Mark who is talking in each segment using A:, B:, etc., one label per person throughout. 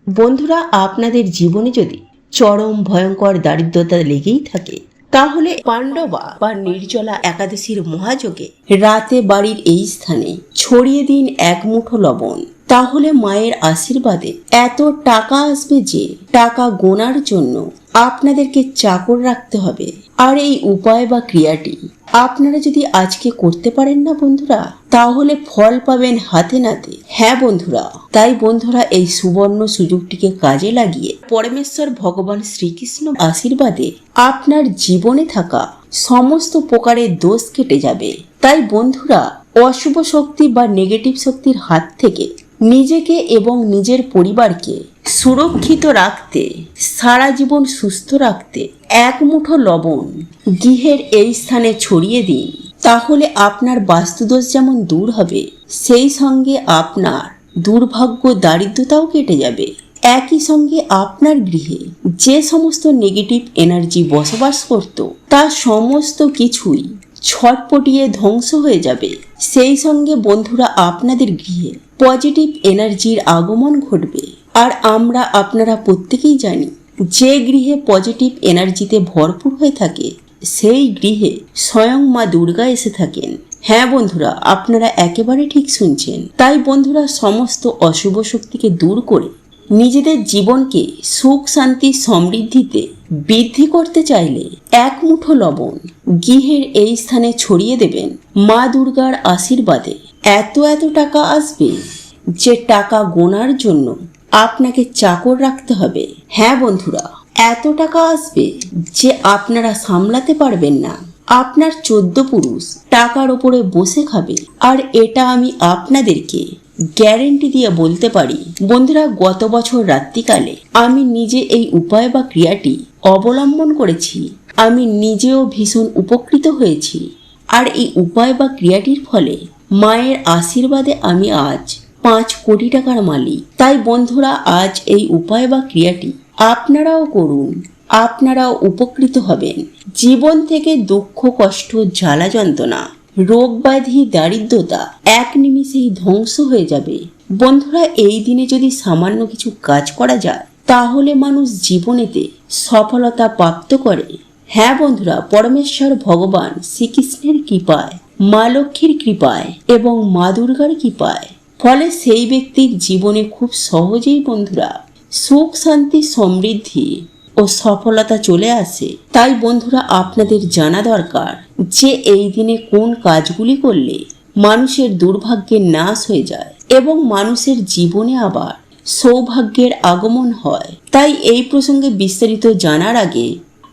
A: বন্ধুরা, আপনাদের জীবনে যদি চরম ভয়ঙ্কর দারিদ্রতা লেগেই থাকে, তাহলে পাণ্ডবা বা নির্জলা একাদশীর মহাযোগে রাতে বাড়ির এই স্থানে ছড়িয়ে দিন এক মুঠো লবণ। তাহলে মায়ের আশীর্বাদে এত টাকা আসবে যে টাকা গোনার জন্য আপনাদেরকে চাকর রাখতে হবে। আর এই উপায় বা ক্রিয়াটি আপনারা যদি আজকে করতে পারেন না বন্ধুরা, তাহলে ফল পাবেন হাতে নাতে। হ্যাঁ বন্ধুরা, তাই বন্ধুরা এই সুবর্ণ সুযোগটিকে কাজে লাগিয়ে পরমেশ্বর ভগবান শ্রীকৃষ্ণ আশীর্বাদে আপনার জীবনে থাকা সমস্ত প্রকারের দোষ কেটে যাবে। তাই বন্ধুরা, অশুভ শক্তি বা নেগেটিভ শক্তির হাত থেকে নিজেকে এবং নিজের পরিবারকে সুরক্ষিত রাখতে, সারা জীবন সুস্থ রাখতে এক মুঠো লবণ গৃহের এই স্থানে ছড়িয়ে দিন। তাহলে আপনার বাস্তুদোষ যেমন দূর হবে, সেই সঙ্গে আপনার দুর্ভাগ্য দারিদ্রতাও কেটে যাবে। একই সঙ্গে আপনার গৃহে যে সমস্ত নেগেটিভ এনার্জি বসবাস করত, তা সমস্ত কিছুই ছটপটিয়ে ধ্বংস হয়ে যাবে। সেই সঙ্গে বন্ধুরা, আপনাদের গৃহে পজিটিভ এনার্জির আগমন ঘটবে। আর আপনারা প্রত্যেকেই জানি, যে গৃহে পজিটিভ এনার্জিতে ভরপুর হয়ে থাকে, সেই গৃহে স্বয়ং মা দুর্গা এসে থাকেন। হ্যাঁ বন্ধুরা, আপনারা একেবারে ঠিক শুনছেন। তাই বন্ধুরা, সমস্ত অশুভ শক্তিকে দূর করে নিজেদের জীবনকে সুখ শান্তি সমৃদ্ধিতে বৃদ্ধি করতে চাইলে এক মুঠো লবণ গৃহের এই স্থানে ছড়িয়ে দেবেন। মা দুর্গার আশীর্বাদে এত টাকা আসবে যে টাকা গোনার জন্য আপনাকে চাকর রাখতে হবে। হ্যাঁ বন্ধুরা, এত টাকা আসবে যে আপনারা সামলাতে পারবেন না। আপনার 14 পুরুষ টাকার ওপরে বসে খাবে। আর এটা আমি আপনাদেরকে গ্যারেন্টি দিয়ে বলতে পারি বন্ধুরা, গত বছর রাত্রিকালে আমি নিজে এই উপায় বা ক্রিয়াটি অবলম্বন করেছি। আমি নিজেও ভীষণ উপকৃত হয়েছি। আর এই উপায় বা ক্রিয়াটির ফলে মায়ের আশীর্বাদে আমি আজ 5 কোটি টাকার মালিক। তাই বন্ধুরা, আজ এই উপায় বা ক্রিয়াটি আপনারাও করুন, আপনারাও উপকৃত হবেন। জীবন থেকে দুঃখ, কষ্ট, জ্বালা যন্ত্রণা, রোগ ব্যাধি, দারিদ্রতা এক নিমিষেই ধ্বংস হয়ে যাবে। বন্ধুরা, এই দিনে যদি সামান্য কিছু কাজ করা যায়, তাহলে মানুষ জীবনেতে সফলতা প্রাপ্ত করে। হ্যাঁ বন্ধুরা, পরমেশ্বর ভগবান শ্রীকৃষ্ণের কৃপায়, মা লক্ষ্মীর কৃপায় এবং মা দুর্গার কৃপায় ফলে সেই ব্যক্তির জীবনে খুব সহজেই বন্ধুরা সুখ শান্তি সমৃদ্ধি ও সফলতা চলে আসে। তাই বন্ধুরা, আপনাদের জানা দরকার যে এই দিনে কোন কাজগুলি করলে মানুষের দুর্ভাগ্যের নাশ হয়ে যায় এবং মানুষের জীবনে আবার সৌভাগ্যের আগমন হয়। তাই এই প্রসঙ্গে বিস্তারিত জানার আগে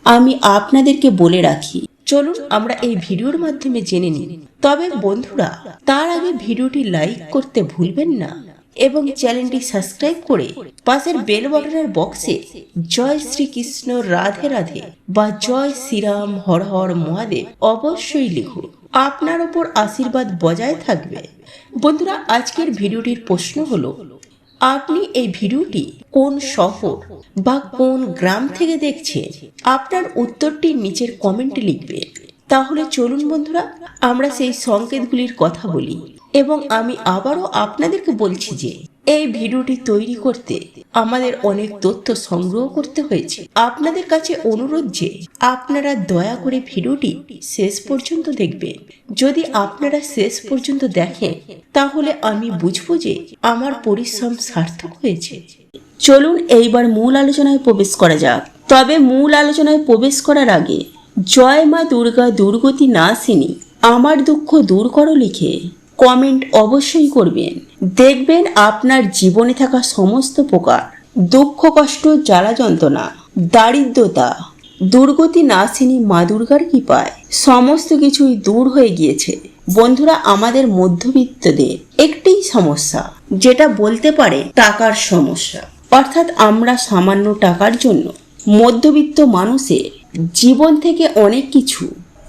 A: আমি আপনাদেরকে বলে রাখি, চলুন আমরা এই ভিডিওর মাধ্যমে জেনে নিই। তবে বন্ধুরা, তার আগে ভিডিওটি লাইক করতে ভুলবেন না এবং চ্যানেলটি সাবস্ক্রাইব করে পাশের বেল বাটনের বক্সে জয় শ্রীকৃষ্ণ, রাধে রাধে বা জয় শ্রীরাম, হর হর মহাদেব অবশ্যই লিখুন। আপনার উপর আশীর্বাদ বজায় থাকবে। বন্ধুরা, আজকের ভিডিওটির প্রশ্ন হলো, আপনি এই ভিডিওটি কোন শহর বা কোন গ্রাম থেকে দেখছেন? আপনার উত্তরটি নিচের কমেন্টে লিখবেন। তাহলে চলুন বন্ধুরা, আমরা সেই সংকেতগুলির কথা বলি। এবং আমি আবারও আপনাদেরকে বলছি যে এই ভিডিওটি তৈরি করতে আমাদের অনেক তথ্য সংগ্রহ করতে হয়েছে। আপনাদের কাছে অনুরোধ যে আপনারা দয়া করে ভিডিওটি শেষ পর্যন্ত দেখবেন। যদি আপনারা শেষ পর্যন্ত দেখেন, তাহলে আমি বুঝবো যে আমার পরিশ্রম সার্থক হয়েছে। চলুন এইবার মূল আলোচনায় প্রবেশ করা যাক। তবে মূল আলোচনায় প্রবেশ করার আগে জয় মা দুর্গা, দুর্গতি নাশিনী, আমার দুঃখ দূর করো লিখে কমেন্ট অবশ্যই করবেন। দেখবেন আপনার জীবনে থাকা সমস্ত প্রকার দুঃখ, কষ্ট, জ্বালা যন্ত্রণা, দারিদ্রতা, দুর্গতি নাশিনী মা দুর্গার কৃপায় সমস্ত কিছুই দূর হয়ে গিয়েছে। বন্ধুরা, আমাদের মধ্যবিত্তদের একটি সমস্যা, যেটা বলতে পারে টাকার সমস্যা। অর্থাৎ আমরা সামান্য টাকার জন্য মধ্যবিত্ত মানুষের জীবন থেকে অনেক কিছু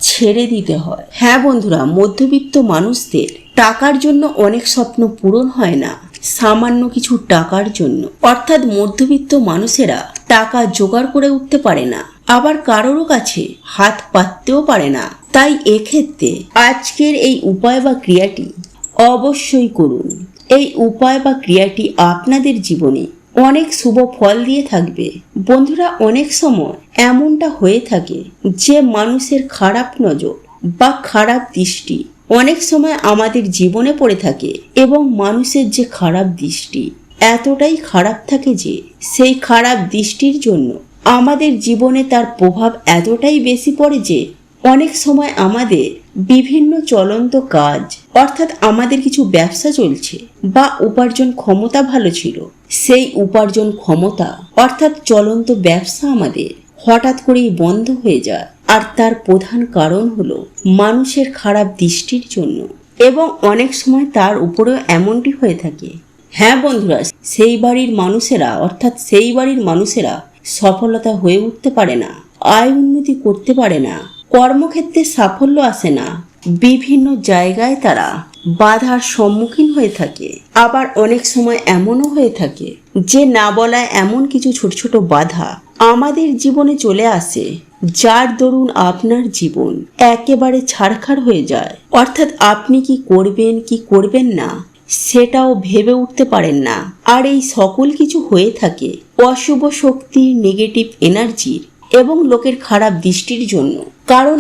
A: ছেড়ে দিতে হয়। হ্যাঁ বন্ধুরা, মধ্যবিত্ত মানুষদের টাকার জন্য অনেক স্বপ্ন পূরণ হয় না সামান্য কিছু টাকার জন্য। অর্থাৎ মধ্যবিত্ত মানুষেরা টাকা জোগাড় করে উঠতে পারে না, আবার কারোর কাছে হাত পাততেও পারে না। তাই এক্ষেত্রে আজকের এই উপায় বা ক্রিয়াটি অবশ্যই করুন। এই উপায় বা ক্রিয়াটি আপনাদের জীবনে অনেক শুভ ফল দিয়ে থাকবে। বন্ধুরা, অনেক সময় এমনটা হয়ে থাকে যে মানুষের খারাপ নজর বা খারাপ দৃষ্টি অনেক সময় আমাদের জীবনে পড়ে থাকে, এবং মানুষের যে খারাপ দৃষ্টি এতটাই খারাপ থাকে যে সেই খারাপ দৃষ্টির জন্য আমাদের জীবনে তার প্রভাব এতটাই বেশি পড়ে যে অনেক সময় আমাদের বিভিন্ন চলন্ত কাজ, অর্থাৎ আমাদের কিছু ব্যবসা চলছে বা উপার্জন ক্ষমতা ভালো ছিল, সেই উপার্জন ক্ষমতা অর্থাৎ চলন্ত ব্যবসা আমাদের হঠাৎ করেই বন্ধ হয়ে যায়। আর তার প্রধান কারণ হলো মানুষের খারাপ দৃষ্টির জন্য, এবং অনেক সময় তার উপরেও এমনটি হয়ে থাকে। হ্যাঁ বন্ধুরা, সেই বাড়ির মানুষেরা সফলতা হয়ে উঠতে পারে না, আয় উন্নতি করতে পারে না, কর্মক্ষেত্রে সাফল্য আসে না, বিভিন্ন জায়গায় তারা বাধার সম্মুখীন হয়ে থাকে। আবার অনেক সময় এমনও হয়ে থাকে যে না বলায় এমন কিছু ছোট ছোট বাধা আমাদের জীবনে চলে আসে, যার দরুন আপনার জীবন একেবারে ছাড়খাড় হয়ে যায়। অর্থাৎ আপনি কি করবেন কি করবেন না সেটাও ভেবে উঠতে পারেন না। আর এই সকল কিছু হয়ে থাকে অশুভ শক্তির, নেগেটিভ এনার্জির এবং লোকের খারাপ দৃষ্টির জন্য। কারণ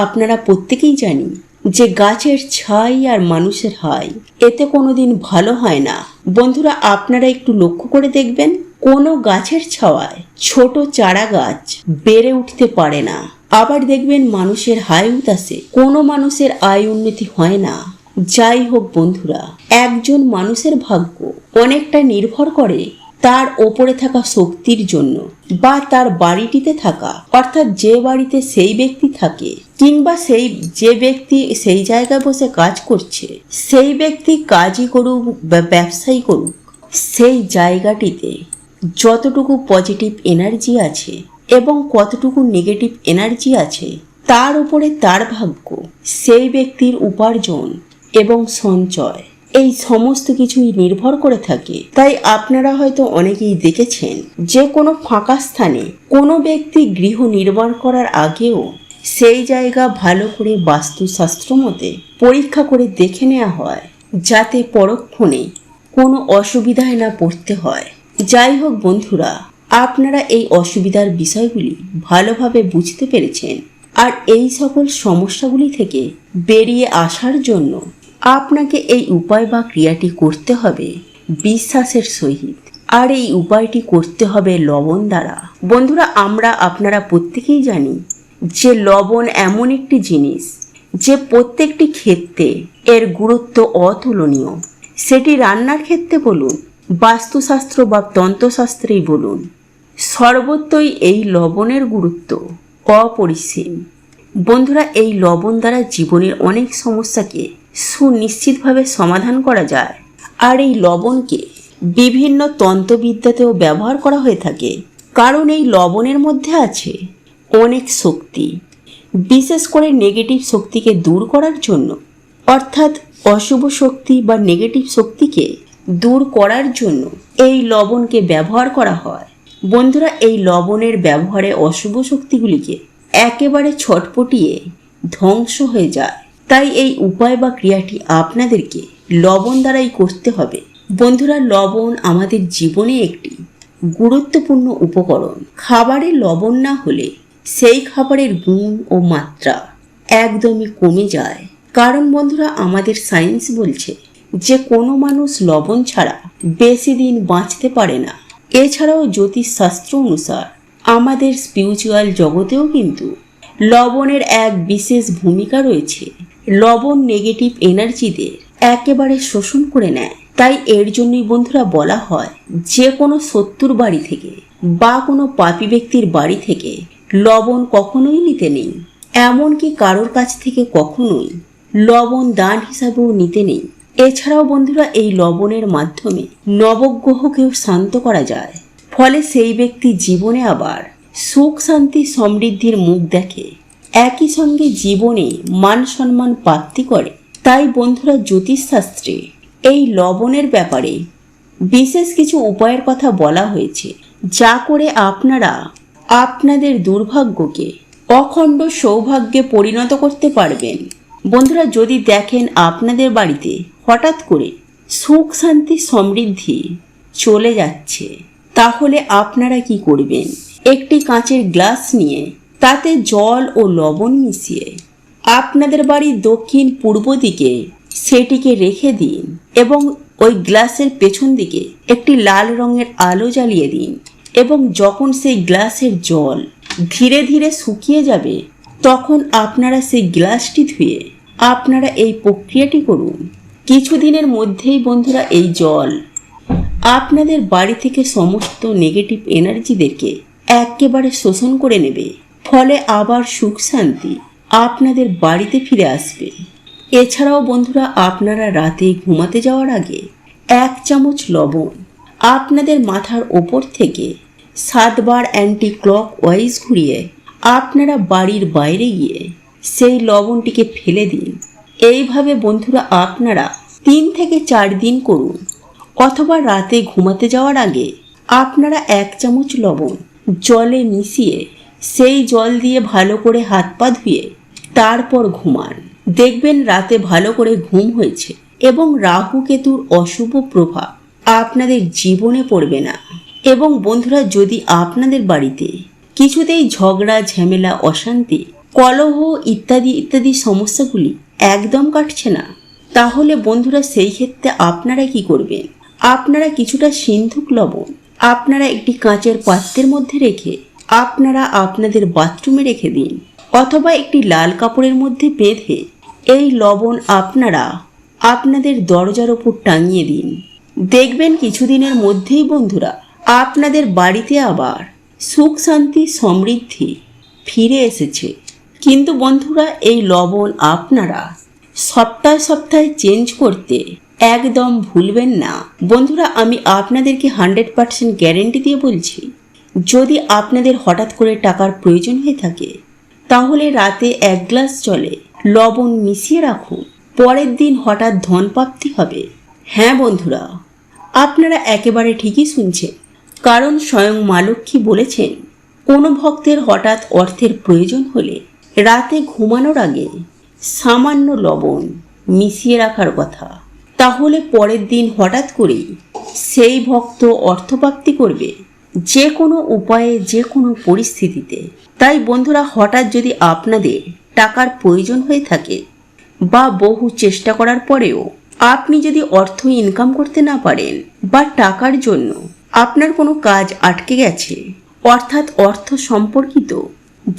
A: আপনারা প্রত্যেকেই জানি যে গাছের ছাই আর মানুষের হাই এতে কোনোদিন ভালো হয় না। বন্ধুরা, আপনারা একটু লক্ষ্য করে দেখবেন, কোনো গাছের ছাওয়ায় ছোট চারা গাছ বেড়ে উঠতে পারে না। আবার দেখবেন মানুষের হাই উতাসে কোনো মানুষের আয় উন্নতি হয় না। যাই হোক বন্ধুরা, একজন মানুষের ভাগ্য অনেকটা নির্ভর করে তার ওপরে থাকা শক্তির জন্য, বা তার বাড়িটিতে থাকা, অর্থাৎ যে বাড়িতে সেই ব্যক্তি থাকে, কিংবা যে ব্যক্তি সেই জায়গায় বসে কাজ করছে, সেই ব্যক্তি কাজই করুক বা ব্যবসায়ী করুক, সেই জায়গাটিতে যতটুকু পজিটিভ এনার্জি আছে এবং কতটুকু নেগেটিভ এনার্জি আছে তার উপরে তার ভাগ্য, সেই ব্যক্তির উপার্জন এবং সঞ্চয়, এই সমস্ত কিছুই নির্ভর করে থাকে। তাই আপনারা হয়তো অনেকেই দেখেছেন যে কোনো ফাঁকা স্থানে কোনো ব্যক্তি গৃহ নির্মাণ করার আগেও সেই জায়গা ভালো করে বাস্তুশাস্ত্র মতে পরীক্ষা করে দেখে নেওয়া হয়, যাতে পরক্ষণে কোনো অসুবিধায় না পড়তে হয়। যাই হোক বন্ধুরা, আপনারা এই অসুবিধার বিষয়গুলি ভালোভাবে বুঝতে পেরেছেন, আর এই সকল সমস্যাগুলি থেকে বেরিয়ে আসার জন্য আপনাকে এই উপায় বা ক্রিয়াটি করতে হবে বিশ্বাসের সহিত। আর এই উপায়টি করতে হবে লবণ দ্বারা। বন্ধুরা, আপনারা প্রত্যেকেই জানি যে লবণ এমন একটি জিনিস যে প্রত্যেকটি ক্ষেত্রে এর গুরুত্ব অতুলনীয়। সেটি রান্নার ক্ষেত্রে বলুন, বাস্তুশাস্ত্র বা তন্ত্রশাস্ত্রেই বলুন, সর্বত্রই এই লবণের গুরুত্ব অপরিসীম। বন্ধুরা, এই লবণ দ্বারা জীবনের অনেক সমস্যাকে সুনিশ্চিতভাবে সমাধান করা যায়। আর এই লবণকে বিভিন্ন তন্ত্রবিদ্যাতেও ব্যবহার করা হয়ে থাকে, কারণ এই লবণের মধ্যে আছে অনেক শক্তি। বিশেষ করে নেগেটিভ শক্তিকে দূর করার জন্য, অর্থাৎ অশুভ শক্তি বা নেগেটিভ শক্তিকে দূর করার জন্য এই লবণকে ব্যবহার করা হয়। বন্ধুরা, এই লবণের ব্যবহারে অশুভ শক্তিগুলিকে একেবারে ছটপটিয়ে ধ্বংস হয়ে যায়। তাই এই উপায় বা ক্রিয়াটি আপনাদেরকে লবণ দ্বারাই করতে হবে। বন্ধুরা, লবণ আমাদের জীবনে একটি গুরুত্বপূর্ণ উপকরণ। খাবারে লবণ না হলে সেই খাবারের গুণ ও মাত্রা একদমই কমে যায়। কারণ বন্ধুরা, আমাদের সায়েন্স বলছে যে কোনো মানুষ লবণ ছাড়া বেশি দিন বাঁচতে পারে না। এছাড়াও জ্যোতিষশাস্ত্র অনুসার আমাদের স্পিরিচুয়াল জগতেও কিন্তু লবণের এক বিশেষ ভূমিকা রয়েছে। লবণ নেগেটিভ এনার্জিদের একেবারে শোষণ করে নেয়। তাই এর জন্যই বন্ধুরা বলা হয় যে কোনো শত্রুর বাড়ি থেকে বা কোনো পাপী ব্যক্তির বাড়ি থেকে লবণ কখনোই নিতে নেই। এমনকি কারোর কাছ থেকে কখনোই লবণ দান হিসাবেও নিতে নেই। এছাড়াও বন্ধুরা, এই লবণের মাধ্যমে নবগ্রহকেও শান্ত করা যায়। ফলে সেই ব্যক্তি জীবনে আবার সুখ শান্তি সমৃদ্ধির মুখ দেখে, একই সঙ্গে জীবনে মান সম্মান প্রাপ্তি করে। তাই বন্ধুরা, জ্যোতিষশাস্ত্রে এই লবণের ব্যাপারে বিশেষ কিছু উপায়ের কথা বলা হয়েছে, যা করে আপনারা আপনাদের দুর্ভাগ্যকে অখণ্ড সৌভাগ্যে পরিণত করতে পারবেন। বন্ধুরা, যদি দেখেন আপনাদের বাড়িতে হঠাৎ করে সুখ শান্তি সমৃদ্ধি চলে যাচ্ছে, তাহলে আপনারা কি করবেন? একটি কাঁচের গ্লাস নিয়ে তাতে জল ও লবণ মিশিয়ে আপনাদের বাড়ির দক্ষিণ পূর্ব দিকে সেটিকে রেখে দিন এবং ওই গ্লাসের পেছন দিকে একটি লাল রঙের আলো জ্বালিয়ে দিন এবং যখন সেই গ্লাসের জল ধীরে ধীরে শুকিয়ে যাবে তখন আপনারা সেই গ্লাসটি ধুয়ে আপনারা এই প্রক্রিয়াটি করুন। কিছুদিনের মধ্যেই বন্ধুরা এই জল আপনাদের বাড়ি থেকে সমস্ত নেগেটিভ এনার্জিদেরকে একেবারে শোষণ করে নেবে, ফলে আবার সুখ শান্তি আপনাদের বাড়িতে ফিরে আসবে। এছাড়াও বন্ধুরা আপনারা রাতে ঘুমাতে যাওয়ার আগে 1 চামচ লবণ আপনাদের মাথার ওপর থেকে 7 বার অ্যান্টি ক্লক ওয়াইজ ঘুরিয়ে আপনারা বাড়ির বাইরে গিয়ে সেই লবণটিকে ফেলে দিন। এইভাবে বন্ধুরা আপনারা 3 থেকে 4 দিন করুন, অথবা রাতে ঘুমাতে যাওয়ার আগে আপনারা 1 চামচ লবণ জলে মিশিয়ে সেই জল দিয়ে ভালো করে হাত পা ধুয়ে তারপর ঘুমান। দেখবেন রাতে ভালো করে ঘুম হয়েছে এবং রাহু কেতুর অশুভ প্রভাব আপনাদের জীবনে পড়বে না। এবং বন্ধুরা যদি আপনাদের বাড়িতে কিছুতেই ঝগড়া ঝামেলা অশান্তি কলহ ইত্যাদি ইত্যাদি সমস্যাগুলি একদম কাটছে না, তাহলে বন্ধুরা সেই ক্ষেত্রে আপনারা কি করবেন? আপনারা কিছুটা সিন্ধুক লবণ আপনারা একটি কাঁচের পাত্রের মধ্যে রেখে আপনারা আপনাদের বাথরুমে রেখে দিন, অথবা একটি লাল কাপড়ের মধ্যে বেঁধে এই লবণ আপনারা আপনাদের দরজার ওপর টাঙিয়ে দিন। দেখবেন কিছুদিনের মধ্যেই বন্ধুরা আপনাদের বাড়িতে আবার সুখ শান্তি সমৃদ্ধি ফিরে এসেছে। কিন্তু বন্ধুরা এই লবণ আপনারা সপ্তাহে সপ্তাহে চেঞ্জ করতে একদম ভুলবেন না। বন্ধুরা আমি আপনাদেরকে 100% গ্যারেন্টি দিয়ে বলছি, যদি আপনাদের হঠাৎ করে টাকার প্রয়োজন হয়ে থাকে তাহলে রাতে 1 গ্লাস জলে লবণ মিশিয়ে রাখুন, পরের দিন হঠাৎ ধনপ্রাপ্তি হবে। হ্যাঁ বন্ধুরা, আপনারা একেবারে ঠিকই শুনছেন, কারণ স্বয়ং মা লক্ষ্মী বলেছেন কোনো ভক্তের হঠাৎ অর্থের প্রয়োজন হলে রাতে ঘুমানোর আগে সামান্য লবণ মিশিয়ে রাখার কথা, তাহলে পরের দিন হঠাৎ করেই সেই ভক্ত অর্থপ্রাপ্তি করবে, যে কোনো উপায়ে যে কোনো পরিস্থিতিতে। তাই বন্ধুরা হঠাৎ যদি আপনাদের টাকার প্রয়োজন হয়ে থাকে বা বহু চেষ্টা করার পরেও আপনি যদি অর্থ ইনকাম করতে না পারেন বা টাকার জন্য আপনার কোনো কাজ আটকে গেছে, অর্থাৎ অর্থ সম্পর্কিত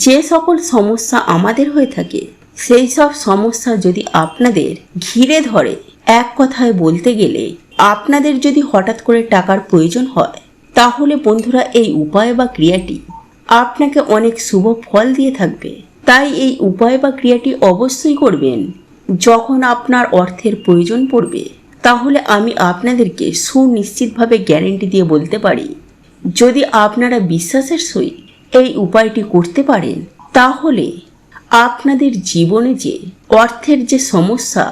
A: যে সকল সমস্যা আমাদের হয়ে থাকে সেই সব সমস্যা যদি আপনাদের ঘিরে ধরে, এক কথায় বলতে গেলে আপনাদের যদি হঠাৎ করে টাকার প্রয়োজন হয়, তাহলে বন্ধুরা এই উপায় বা ক্রিয়াটি আপনাকে অনেক শুভ ফল দিয়ে থাকবে। তাই এই উপায় বা ক্রিয়াটি অবশ্যই করবেন যখন আপনার অর্থের প্রয়োজন পড়বে। তাহলে আমি আপনাদেরকে সুনিশ্চিতভাবে গ্যারেন্টি দিয়ে বলতে পারি, যদি আপনারা বিশ্বাসের সহিত এই উপায়টি করতে পারেন, তাহলে আপনাদের জীবনে যে অর্থের যে সমস্যা,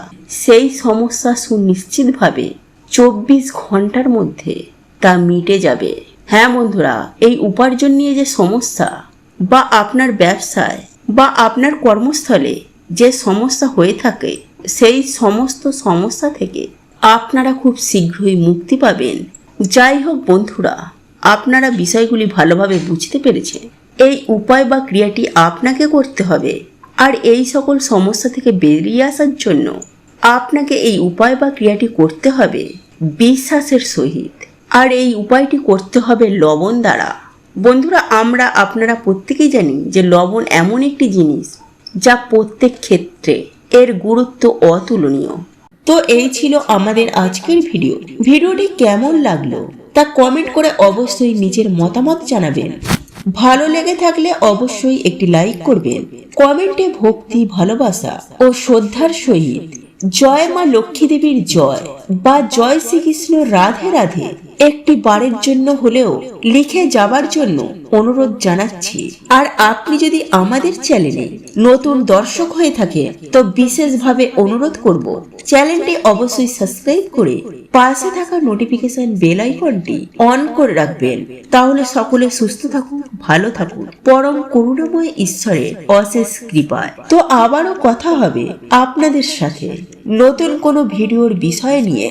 A: সেই সমস্যা সুনিশ্চিতভাবে 24 ঘন্টার মধ্যে তা মিটে যাবে। হ্যাঁ বন্ধুরা, এই উপার্জন নিয়ে যে সমস্যা বা আপনার ব্যবসায় বা আপনার কর্মস্থলে যে সমস্যা হয়ে থাকে, সেই সমস্ত সমস্যা থেকে আপনারা খুব শীঘ্রই মুক্তি পাবেন। যাই হোক বন্ধুরা, আপনারা বিষয়গুলি ভালোভাবে বুঝতে পেরেছেন। এই উপায় বা ক্রিয়াটি আপনাকে করতে হবে, আর এই সকল সমস্যা থেকে বেরিয়ে আসার জন্য আপনাকে এই উপায় বা ক্রিয়াটি করতে হবে বিশ্বাসের সহিত, আর এই উপায়টি করতে হবে লবণ দ্বারা। বন্ধুরা আপনারা প্রত্যেকেই জানি যে লবণ এমন একটি জিনিস যা প্রত্যেক ক্ষেত্রে এর গুরুত্ব অতুলনীয়। তো এই ছিল আমাদের আজকের ভিডিওটি কেমন লাগলো তা কমেন্ট করে অবশ্যই নিজের মতামত জানাবেন। ভালো লেগে থাকলে অবশ্যই একটি লাইক করবেন। কমেন্টে ভক্তি, ভালোবাসা ও শ্রদ্ধার সহিত জয় মা লক্ষ্মী দেবীর জয় বা জয় শ্রীকৃষ্ণ রাধে রাধে একটি বারের জন্য হলেও লিখে যাবার জন্য অনুরোধ জানাচ্ছি। আর আপনি যদি আমাদের চ্যানেলে নতুন দর্শক হয়ে থাকে তো বিশেষভাবে অনুরোধ করব চ্যানেলটি অবশ্যই সাবস্ক্রাইব করে পাশে থাকা নোটিফিকেশন বেল আইকনটি অন করে রাখবেন। তাহলে সকলে সুস্থ থাকুন, ভালো থাকুন, পরম করুণাময় ঈশ্বরের অশেষ কৃপায়। তো আবারও কথা হবে আপনাদের সাথে নতুন কোনো ভিডিওর বিষয় নিয়ে।